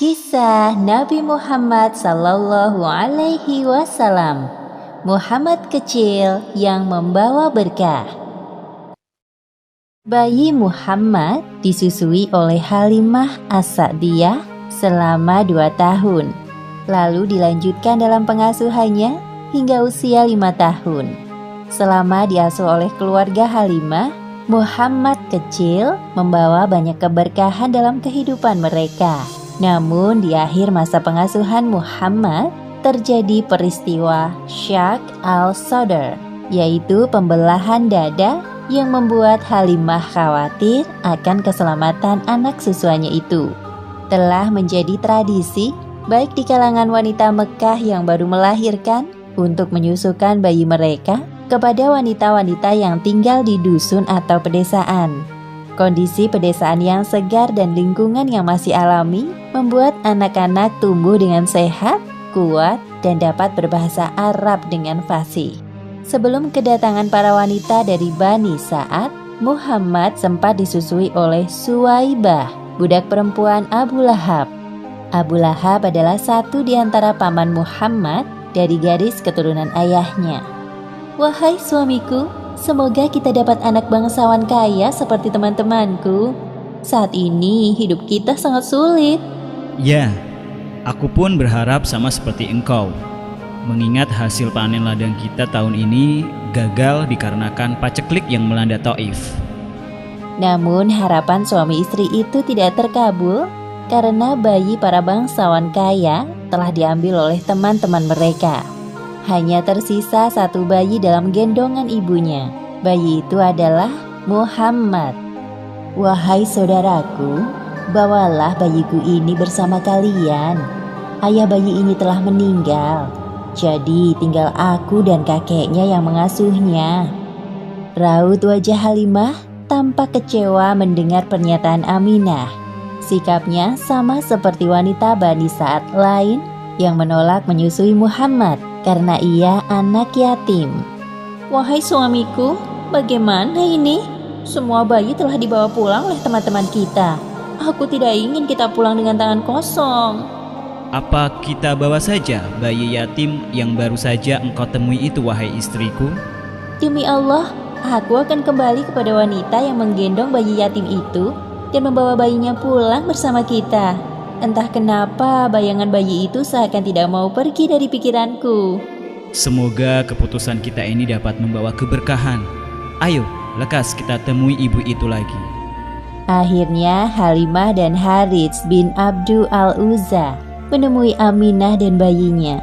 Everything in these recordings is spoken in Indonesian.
Kisah Nabi Muhammad Sallallahu Alaihi Wasallam. Muhammad kecil yang membawa berkah. Bayi Muhammad disusui oleh Halimah As-Sa'diyah selama 2 tahun. Lalu dilanjutkan dalam pengasuhannya hingga usia 5 tahun. Selama diasuh oleh keluarga Halimah, Muhammad kecil membawa banyak keberkahan dalam kehidupan mereka. Namun di akhir masa pengasuhan Muhammad terjadi peristiwa Syaq al-Sadr, yaitu pembelahan dada yang membuat Halimah khawatir akan keselamatan anak susuannya itu. Telah menjadi tradisi baik di kalangan wanita Mekah yang baru melahirkan untuk menyusukan bayi mereka kepada wanita-wanita yang tinggal di dusun atau pedesaan. Kondisi pedesaan yang segar dan lingkungan yang masih alami membuat anak-anak tumbuh dengan sehat, kuat, dan dapat berbahasa Arab dengan fasih. Sebelum kedatangan para wanita dari Bani Sa'ad, Muhammad sempat disusui oleh Suwaibah, budak perempuan Abu Lahab. Abu Lahab adalah satu di antara paman Muhammad dari garis keturunan ayahnya. "Wahai suamiku, semoga kita dapat anak bangsawan kaya seperti teman-temanku. Saat ini hidup kita sangat sulit." Ya, aku pun berharap sama seperti engkau. Mengingat hasil panen ladang kita tahun ini gagal dikarenakan paceklik yang melanda Taif. Namun harapan suami istri itu tidak terkabul karena bayi para bangsawan kaya telah diambil oleh teman-teman mereka. Hanya tersisa 1 bayi dalam gendongan ibunya. Bayi itu adalah Muhammad. "Wahai saudaraku, bawalah bayiku ini bersama kalian. Ayah bayi ini telah meninggal, jadi tinggal aku dan kakeknya yang mengasuhnya." Raut wajah Halimah tampak kecewa mendengar pernyataan Aminah. Sikapnya sama seperti wanita Bani Sa'ad lain yang menolak menyusui Muhammad karena ia anak yatim. "Wahai suamiku, bagaimana ini? Semua bayi telah dibawa pulang oleh teman-teman kita. Aku tidak ingin kita pulang dengan tangan kosong." Apa kita bawa saja bayi yatim yang baru saja engkau temui itu, wahai istriku? "Demi Allah, aku akan kembali kepada wanita yang menggendong bayi yatim itu dan membawa bayinya pulang bersama kita." Entah kenapa bayangan bayi itu seakan tidak mau pergi dari pikiranku. Semoga keputusan kita ini dapat membawa keberkahan. Ayo, lekas kita temui ibu itu lagi. Akhirnya Halimah dan Harits bin Abdu al-Uzza menemui Aminah dan bayinya.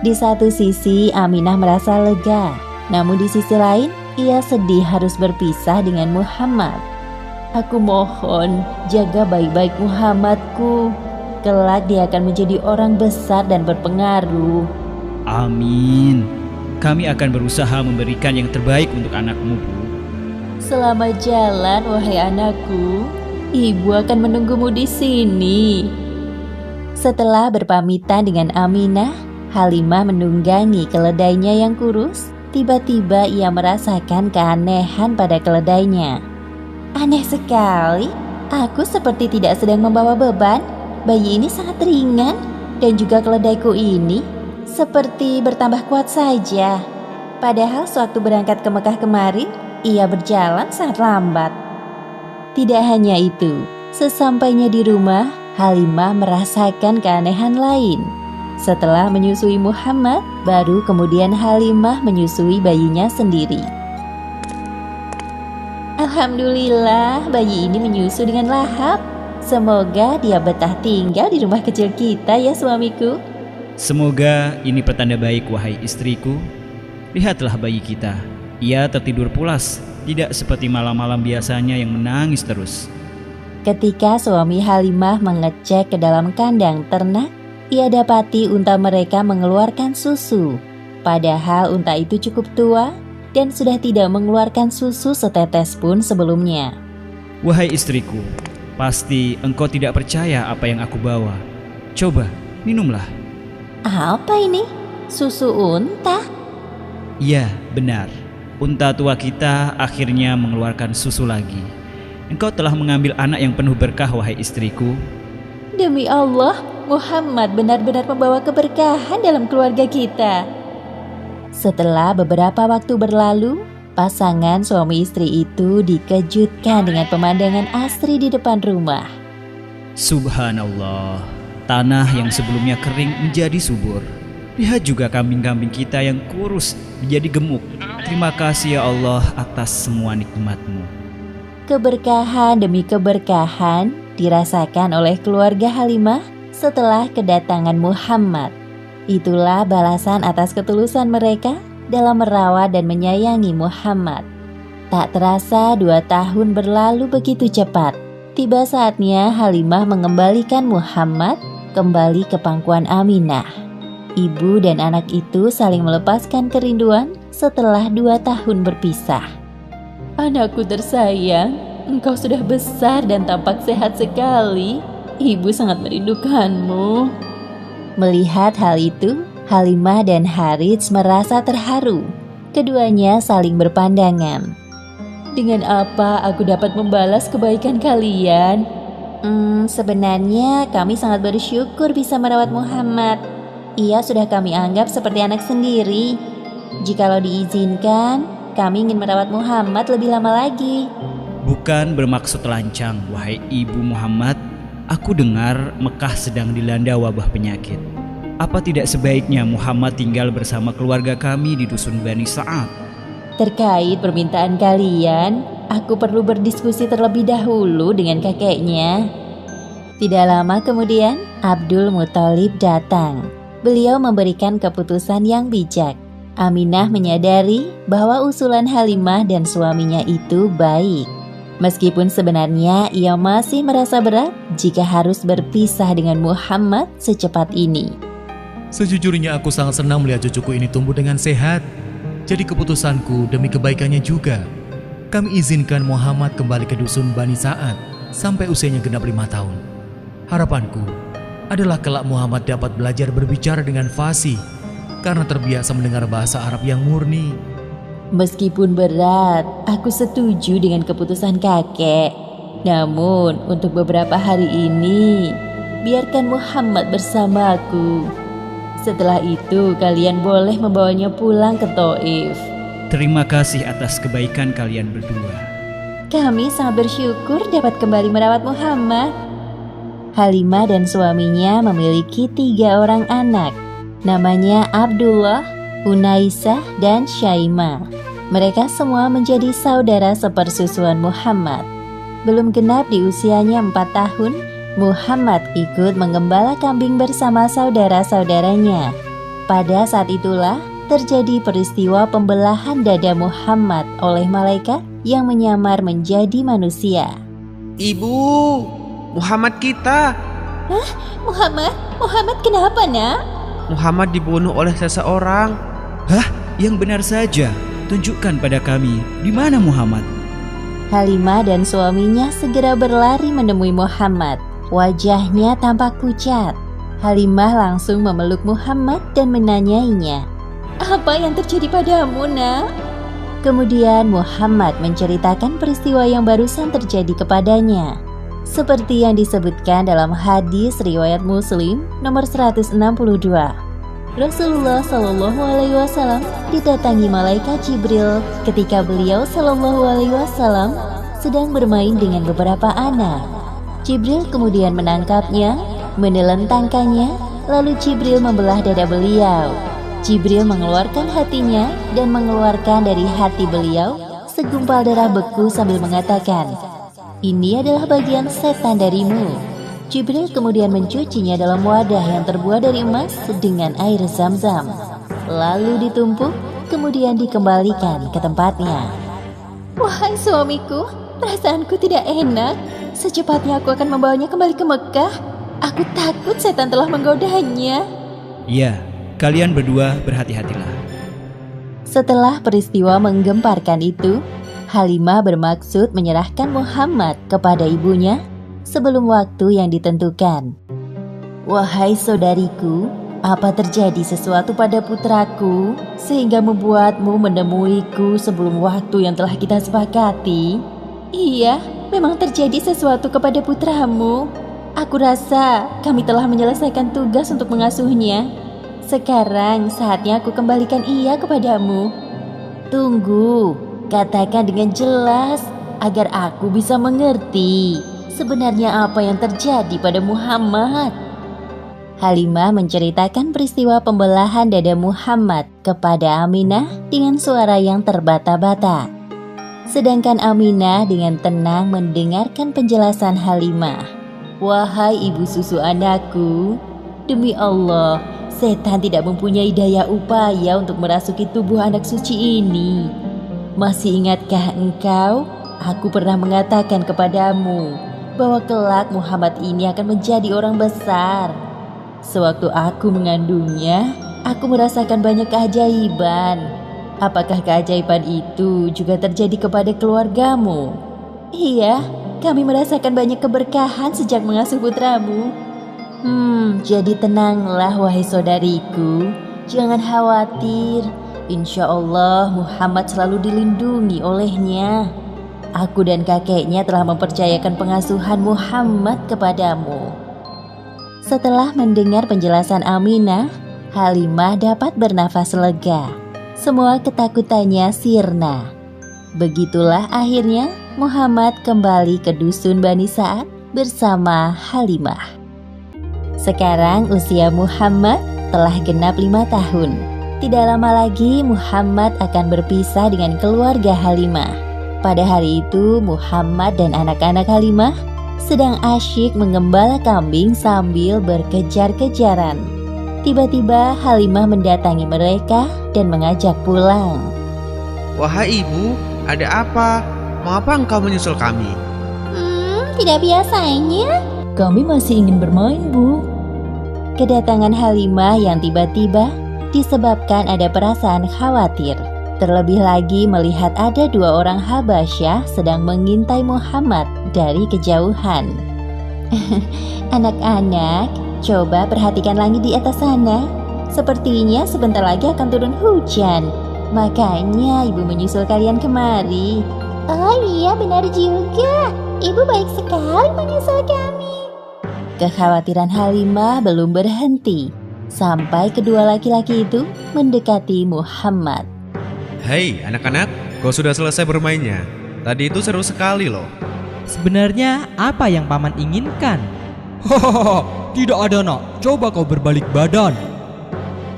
Di satu sisi Aminah merasa lega, namun di sisi lain ia sedih harus berpisah dengan Muhammad. "Aku mohon, jaga baik-baik Muhammadku. Kelak dia akan menjadi orang besar dan berpengaruh." Amin. Kami akan berusaha memberikan yang terbaik untuk anakmu, Bu. "Selamat jalan, wahai anakku. Ibu akan menunggumu di sini." Setelah berpamitan dengan Aminah, Halimah menunggangi keledainya yang kurus. Tiba-tiba ia merasakan keanehan pada keledainya. "Aneh sekali, aku seperti tidak sedang membawa beban. Bayi ini sangat ringan dan juga keledaiku ini seperti bertambah kuat saja. Padahal sewaktu berangkat ke Mekah kemarin, ia berjalan sangat lambat." Tidak hanya itu, sesampainya di rumah, Halimah merasakan keanehan lain. Setelah menyusui Muhammad, baru kemudian Halimah menyusui bayinya sendiri. "Alhamdulillah, bayi ini menyusu dengan lahap. Semoga dia betah tinggal di rumah kecil kita ya suamiku." Semoga ini pertanda baik, wahai istriku. Lihatlah bayi kita. Ia tertidur pulas, tidak seperti malam-malam biasanya yang menangis terus. Ketika suami Halimah mengecek ke dalam kandang ternak, ia dapati unta mereka mengeluarkan susu. Padahal unta itu cukup tua dan sudah tidak mengeluarkan susu setetes pun sebelumnya. "Wahai istriku, pasti engkau tidak percaya apa yang aku bawa. Coba, minumlah." "Apa ini? Susu unta?" "Iya, benar. unta tua kita akhirnya mengeluarkan susu lagi. Engkau telah mengambil anak yang penuh berkah, wahai istriku. Demi Allah, Muhammad benar-benar membawa keberkahan dalam keluarga kita. Setelah beberapa waktu berlalu, pasangan suami istri itu dikejutkan dengan pemandangan asri di depan rumah. Subhanallah, tanah yang sebelumnya kering menjadi subur. Lihat juga kambing-kambing kita yang kurus menjadi gemuk. Terima kasih ya Allah atas semua nikmat-Mu. Keberkahan demi keberkahan dirasakan oleh keluarga Halimah setelah kedatangan Muhammad. Itulah balasan atas ketulusan mereka dalam merawat dan menyayangi Muhammad. Tak terasa 2 tahun berlalu begitu cepat. Tiba saatnya Halimah mengembalikan Muhammad kembali ke pangkuan Aminah. Ibu dan anak itu saling melepaskan kerinduan setelah 2 tahun berpisah. Anakku tersayang, engkau sudah besar dan tampak sehat sekali. Ibu sangat merindukanmu. Melihat hal itu, Halimah dan Harits merasa terharu. Keduanya saling berpandangan. Dengan apa aku dapat membalas kebaikan kalian? Sebenarnya kami sangat bersyukur bisa merawat Muhammad. Ia sudah kami anggap seperti anak sendiri. Jikalau diizinkan, kami ingin merawat Muhammad lebih lama lagi. Bukan bermaksud lancang, wahai ibu Muhammad. Aku dengar Mekah sedang dilanda wabah penyakit. Apa tidak sebaiknya Muhammad tinggal bersama keluarga kami di dusun Bani Sa'ad? Terkait permintaan kalian, aku perlu berdiskusi terlebih dahulu dengan kakeknya. Tidak lama kemudian, Abdul Muthalib datang. Beliau memberikan keputusan yang bijak. Aminah menyadari bahwa usulan Halimah dan suaminya itu baik. Meskipun sebenarnya ia masih merasa berat jika harus berpisah dengan Muhammad secepat ini. Sejujurnya aku sangat senang melihat cucuku ini tumbuh dengan sehat. Jadi keputusanku demi kebaikannya juga. Kami izinkan Muhammad kembali ke dusun Bani Sa'ad sampai usianya genap 5 tahun. Harapanku adalah kelak Muhammad dapat belajar berbicara dengan fasih karena terbiasa mendengar bahasa Arab yang murni. Meskipun berat, aku setuju dengan keputusan kakek. Namun, untuk beberapa hari ini, biarkan Muhammad bersamaku. Setelah itu, kalian boleh membawanya pulang ke Thaif. Terima kasih atas kebaikan kalian berdua. Kami sangat bersyukur dapat kembali merawat Muhammad. Halimah dan suaminya memiliki 3 orang anak. Namanya Abdullah, Unaisah, dan Syaimah. Mereka semua menjadi saudara sepersusuan Muhammad. Belum genap di usianya 4 tahun, Muhammad ikut menggembala kambing bersama saudara-saudaranya. Pada saat itulah terjadi peristiwa pembelahan dada Muhammad oleh malaikat yang menyamar menjadi manusia. Ibu, Muhammad kita. Hah? Muhammad kenapa, nak? Muhammad dibunuh oleh seseorang. Hah? Yang benar saja. Tunjukkan pada kami, di mana Muhammad? Halimah dan suaminya segera berlari menemui Muhammad. Wajahnya tampak pucat. Halimah langsung memeluk Muhammad dan menanyainya. Apa yang terjadi padamu, nak? Kemudian Muhammad menceritakan peristiwa yang barusan terjadi kepadanya. Seperti yang disebutkan dalam hadis riwayat Muslim nomor 162. Rasulullah Shallallahu Alaihi Wasallam didatangi malaikat Jibril ketika beliau Shallallahu Alaihi Wasallam sedang bermain dengan beberapa anak. Jibril kemudian menangkapnya, menelentangkannya, lalu Jibril membelah dada beliau. Jibril mengeluarkan hatinya dan mengeluarkan dari hati beliau segumpal darah beku sambil mengatakan, "Ini adalah bagian setan darimu." Jibril kemudian mencucinya dalam wadah yang terbuat dari emas dengan air zam-zam. Lalu ditumpuk, kemudian dikembalikan ke tempatnya. Wahai suamiku, perasaanku tidak enak. Secepatnya aku akan membawanya kembali ke Mekah. Aku takut setan telah menggodanya. Iya, kalian berdua berhati-hatilah. Setelah peristiwa menggemparkan itu, Halimah bermaksud menyerahkan Muhammad kepada ibunya sebelum waktu yang ditentukan. Wahai saudariku, apa terjadi sesuatu pada putraku sehingga membuatmu menemuiku sebelum waktu yang telah kita sepakati? Iya, memang terjadi sesuatu kepada putramu. Aku rasa kami telah menyelesaikan tugas untuk mengasuhnya. Sekarang saatnya aku kembalikan ia kepadamu. Tunggu, katakan dengan jelas agar aku bisa mengerti sebenarnya apa yang terjadi pada Muhammad. Halimah menceritakan peristiwa pembelahan dada Muhammad kepada Aminah dengan suara yang terbata-bata. Sedangkan Aminah dengan tenang mendengarkan penjelasan Halimah. Wahai ibu susu anakku, demi Allah, setan tidak mempunyai daya upaya untuk merasuki tubuh anak suci ini. Masih ingatkah engkau? Aku pernah mengatakan kepadamu bahwa kelak Muhammad ini akan menjadi orang besar. Sewaktu aku mengandungnya, aku merasakan banyak keajaiban. Apakah keajaiban itu juga terjadi kepada keluargamu? Iya, kami merasakan banyak keberkahan sejak mengasuh putramu. Jadi tenanglah wahai saudariku, jangan khawatir. Insya Allah Muhammad selalu dilindungi olehnya. Aku dan kakeknya telah mempercayakan pengasuhan Muhammad kepadamu. Setelah mendengar penjelasan Aminah, Halimah dapat bernafas lega. Semua ketakutannya sirna. Begitulah akhirnya Muhammad kembali ke dusun Bani Sa'ad bersama Halimah. Sekarang usia Muhammad telah genap 5 tahun. Tidak lama lagi Muhammad akan berpisah dengan keluarga Halimah. Pada hari itu Muhammad dan anak-anak Halimah sedang asyik mengembala kambing sambil berkejar-kejaran. Tiba-tiba Halimah mendatangi mereka dan mengajak pulang. Wahai ibu, ada apa? Mengapa engkau menyusul kami? Tidak biasanya. Kami masih ingin bermain, Bu. Kedatangan Halimah yang tiba-tiba disebabkan ada perasaan khawatir. Terlebih lagi melihat ada 2 orang Habasyah sedang mengintai Muhammad dari kejauhan. Anak-anak, coba perhatikan langit di atas sana. Sepertinya sebentar lagi akan turun hujan. Makanya ibu menyusul kalian kemari. Oh iya, benar juga. Ibu baik sekali menyusul kami. Kekhawatiran Halimah belum berhenti sampai kedua laki-laki itu mendekati Muhammad. Hei anak-anak, kau sudah selesai bermainnya? Tadi itu seru sekali loh. Sebenarnya apa yang paman inginkan? Hahaha, tidak ada nak. Coba kau berbalik badan.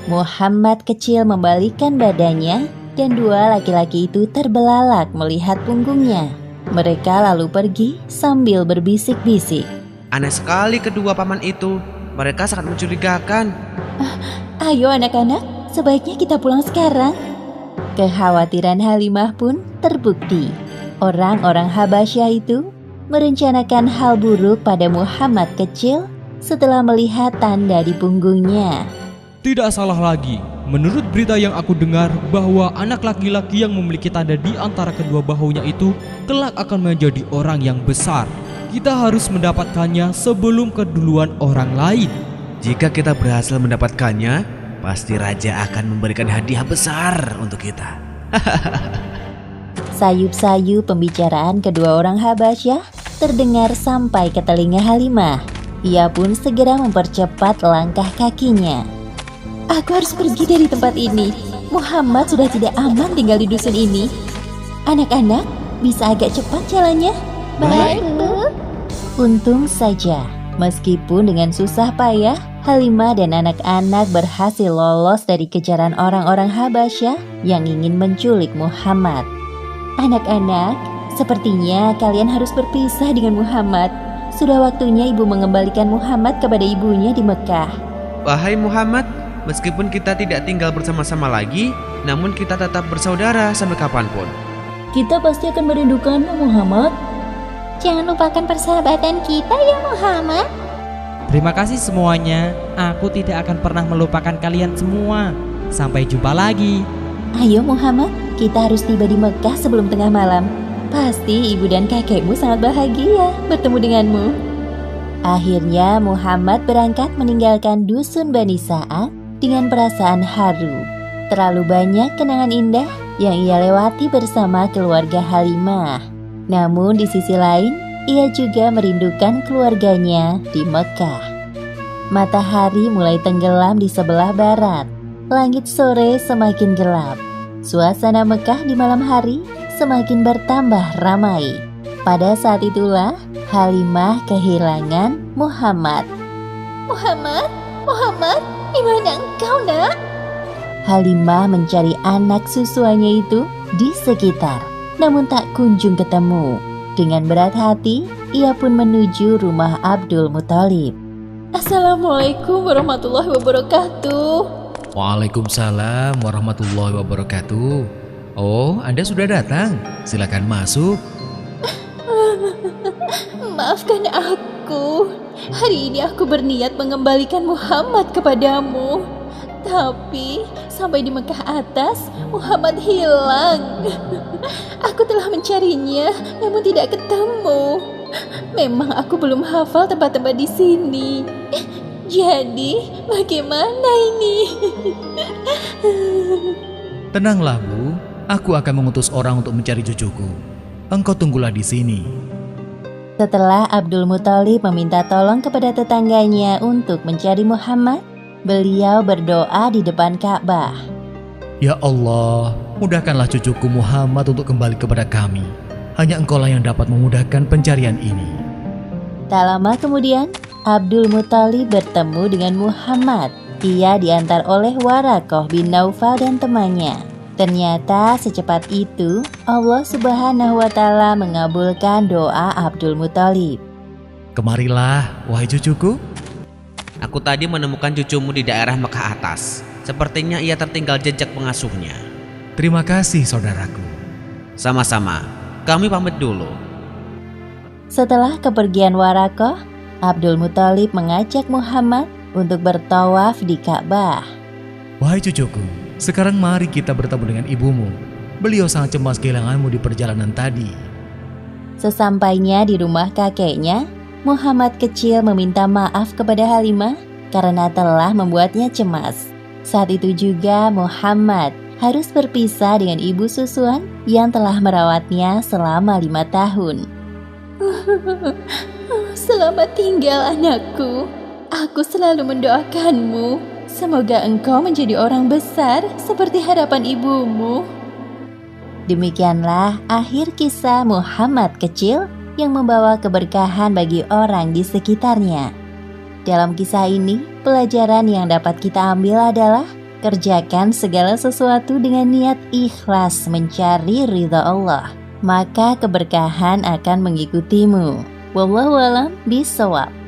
Muhammad kecil membalikkan badannya dan 2 laki-laki itu terbelalak melihat punggungnya. Mereka lalu pergi sambil berbisik-bisik. Aneh sekali kedua paman itu. Mereka sangat mencurigakan. Ayo anak-anak, sebaiknya kita pulang sekarang. Kekhawatiran Halimah pun terbukti. Orang-orang Habasyah itu merencanakan hal buruk pada Muhammad kecil setelah melihat tanda di punggungnya. Tidak salah lagi. Menurut berita yang aku dengar bahwa anak laki-laki yang memiliki tanda di antara kedua bahunya itu kelak akan menjadi orang yang besar. Kita harus mendapatkannya sebelum keduluan orang lain. Jika kita berhasil mendapatkannya, pasti raja akan memberikan hadiah besar untuk kita. Sayup-sayup pembicaraan kedua orang Habasyah terdengar sampai ke telinga Halimah. Ia pun segera mempercepat langkah kakinya. Aku harus pergi dari tempat ini. Muhammad sudah tidak aman tinggal di dusun ini. Anak-anak, bisa agak cepat jalannya? Baik, Bu. Untung saja, meskipun dengan susah payah, Halimah dan anak-anak berhasil lolos dari kejaran orang-orang Habasyah yang ingin menculik Muhammad. Anak-anak, sepertinya kalian harus berpisah dengan Muhammad. Sudah waktunya ibu mengembalikan Muhammad kepada ibunya di Mekah. Wahai Muhammad, meskipun kita tidak tinggal bersama-sama lagi, namun kita tetap bersaudara sampai kapanpun. Kita pasti akan merindukanmu, Muhammad. Jangan lupakan persahabatan kita ya, Muhammad. Terima kasih semuanya. Aku tidak akan pernah melupakan kalian semua. Sampai jumpa lagi. Ayo Muhammad, kita harus tiba di Mekah sebelum tengah malam. Pasti ibu dan kakekmu sangat bahagia bertemu denganmu. Akhirnya Muhammad berangkat meninggalkan dusun Bani Sa'ad dengan perasaan haru. Terlalu banyak kenangan indah yang ia lewati bersama keluarga Halimah. Namun di sisi lain, ia juga merindukan keluarganya di Mekah. Matahari mulai tenggelam di sebelah barat. Langit sore semakin gelap. Suasana Mekah di malam hari semakin bertambah ramai. Pada saat itulah Halimah kehilangan Muhammad. Muhammad, di mana engkau, Nak? Halimah mencari anak susuannya itu di sekitar, namun tak kunjung ketemu. Dengan berat hati, ia pun menuju rumah Abdul Muthalib. Assalamualaikum warahmatullahi wabarakatuh. Waalaikumsalam warahmatullahi wabarakatuh. Oh, Anda sudah datang. Silakan masuk. Maafkan aku. Hari ini aku berniat mengembalikan Muhammad kepadamu. Tapi sampai di Mekah atas, Muhammad hilang. Aku telah mencarinya, namun tidak ketemu. Memang aku belum hafal tempat-tempat di sini. Jadi, bagaimana ini? Tenanglah, Bu. Aku akan mengutus orang untuk mencari cucuku. Engkau tunggulah di sini. Setelah Abdul Muthalib meminta tolong kepada tetangganya untuk mencari Muhammad, beliau berdoa di depan Ka'bah. Ya Allah, mudahkanlah cucuku Muhammad untuk kembali kepada kami. Hanya Engkaulah yang dapat memudahkan pencarian ini. Tak lama kemudian, Abdul Muthalib bertemu dengan Muhammad. Ia diantar oleh Waraqah bin Naufal dan temannya. Ternyata secepat itu Allah Subhanahu wa Ta'ala mengabulkan doa Abdul Muthalib. Kemarilah, wahai cucuku. Aku tadi menemukan cucumu di daerah Mekah atas. Sepertinya ia tertinggal jejak pengasuhnya. Terima kasih, saudaraku. Sama-sama, kami pamit dulu. Setelah kepergian Waraqah, Abdul Muthalib mengajak Muhammad untuk bertawaf di Ka'bah. Wahai cucuku, sekarang mari kita bertemu dengan ibumu. Beliau sangat cemas kehilanganmu di perjalanan tadi. Sesampainya di rumah kakeknya, Muhammad kecil meminta maaf kepada Halimah karena telah membuatnya cemas. Saat itu juga Muhammad harus berpisah dengan ibu susuan yang telah merawatnya selama 5 tahun. Selamat tinggal anakku. Aku selalu mendoakanmu. Semoga engkau menjadi orang besar seperti harapan ibumu. Demikianlah akhir kisah Muhammad kecil yang membawa keberkahan bagi orang di sekitarnya. Dalam kisah ini, pelajaran yang dapat kita ambil adalah kerjakan segala sesuatu dengan niat ikhlas mencari ridha Allah, maka keberkahan akan mengikutimu. Wallahu a'lam bishawab.